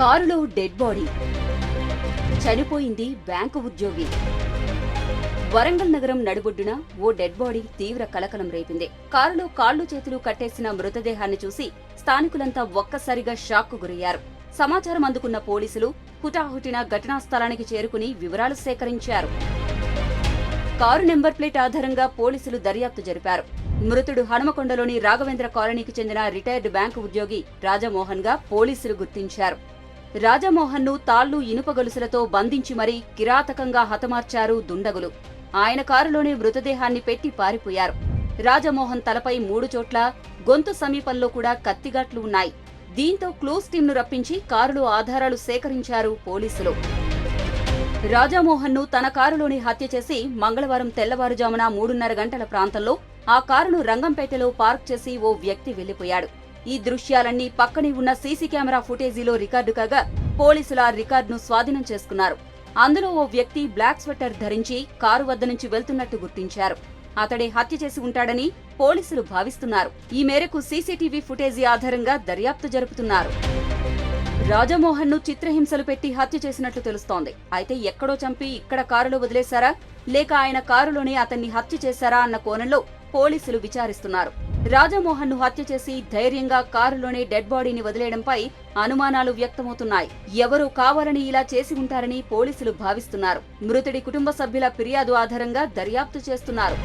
కారులో dead body, చనిపోయింది bank ఉద్యోగి. వరంగల్ నగరం నడిబొడ్డున ఓ డెడ్ బాడీ తీవ్ర కలకలం రేపింది. కారులో కాళ్లు చేతులు కట్టేసిన మృతదేహాన్ని చూసి స్థానికులంతా ఒక్కసారిగా షాక్కు గురయ్యారు. సమాచారం అందుకున్న పోలీసులు హుటాహుటిన ఘటనా స్థలానికి చేరుకుని వివరాలు సేకరించారు. కారు నెంబర్ ప్లేట్ ఆధారంగా పోలీసులు దర్యాప్తు జరిపారు. మృతుడు హనుమకొండలోని రాఘవేంద్ర కాలనీకి చెందిన రిటైర్డ్ బ్యాంకు ఉద్యోగి రాజమోహన్ గా పోలీసులు గుర్తించారు. రాజమోహన్ ను తాళ్లు ఇనుప గొలుసులతో బంధించి మరీ కిరాతకంగా హతమార్చారు దుండగులు. ఆయన కారులోనే మృతదేహాన్ని పెట్టి పారిపోయారు. రాజమోహన్ తలపై 3 చోట్ల గొంతు సమీపంలో కూడా కత్తిగాట్లు ఉన్నాయి. దీంతో క్లూస్ టీంను రప్పించి కారులో ఆధారాలు సేకరించారు పోలీసులు. రాజమోహన్ ను తన కారులోని హత్య చేసి మంగళవారం తెల్లవారుజామున 3:30 గంటల ప్రాంతంలో ఆ కారును రంగంపేటలో పార్క్ చేసి ఓ వ్యక్తి వెళ్లిపోయాడు. ఈ దృశ్యాలన్నీ పక్కనే ఉన్న సీసీ కెమెరా ఫుటేజీలో రికార్డు కాగా పోలీసులు ఆ రికార్డును స్వాధీనం చేసుకున్నారు. అందులో ఓ వ్యక్తి బ్లాక్ స్వెటర్ ధరించి కారు వద్ద నుంచి వెళ్తున్నట్టు గుర్తించారు. అతడే హత్య చేసి ఉంటాడని పోలీసులు భావిస్తున్నారు. ఈ మేరకు సీసీటీవీ ఫుటేజీ ఆధారంగా దర్యాప్తు జరుపుతున్నారు. రాజమోహన్ ను చిత్రహింసలు పెట్టి హత్య చేసినట్లు తెలుస్తోంది. అయితే ఎక్కడో చంపి ఇక్కడ కారులో వదిలేశారా, లేక ఆయన కారులోనే అతన్ని హత్య చేశారా అన్న కోణంలో పోలీసులు విచారిస్తున్నారు. రాజమోహన్ ను హత్య చేసి ధైర్యంగా కారులోనే డెడ్ బాడీని వదిలేయడంపై అనుమానాలు వ్యక్తమవుతున్నాయి. ఎవరో కావాలని ఇలా చేసి ఉంటారని పోలీసులు భావిస్తున్నారు. మృతుడి కుటుంబ సభ్యుల ఫిర్యాదు ఆధారంగా దర్యాప్తు చేస్తున్నారు.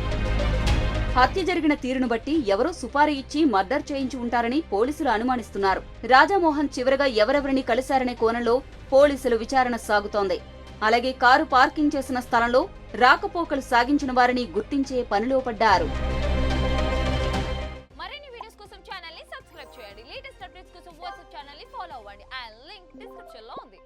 హత్య జరిగిన తీరును బట్టి ఎవరో సుపారీ ఇచ్చి మర్డర్ చేయించి ఉంటారని పోలీసులు అనుమానిస్తున్నారు. రాజమోహన్ చివరగా ఎవరెవరిని కలిశారనే కోణంలో పోలీసులు విచారణ సాగుతోంది. అలాగే కారు పార్కింగ్ చేసిన స్థలంలో రాకపోకలు సాగించిన వారిని గుర్తించే పనిలో పడ్డారు. మరిన్ని వీడియోస్ కోసం ఛానల్ ని సబ్స్క్రైబ్ చేయండి. లేటెస్ట్ అప్డేట్స్ కోసం వాట్సాప్ ఛానల్ ని ఫాలో అవ్వండి. ఆ లింక్ డిస్క్రిప్షన్ లో ఉంది.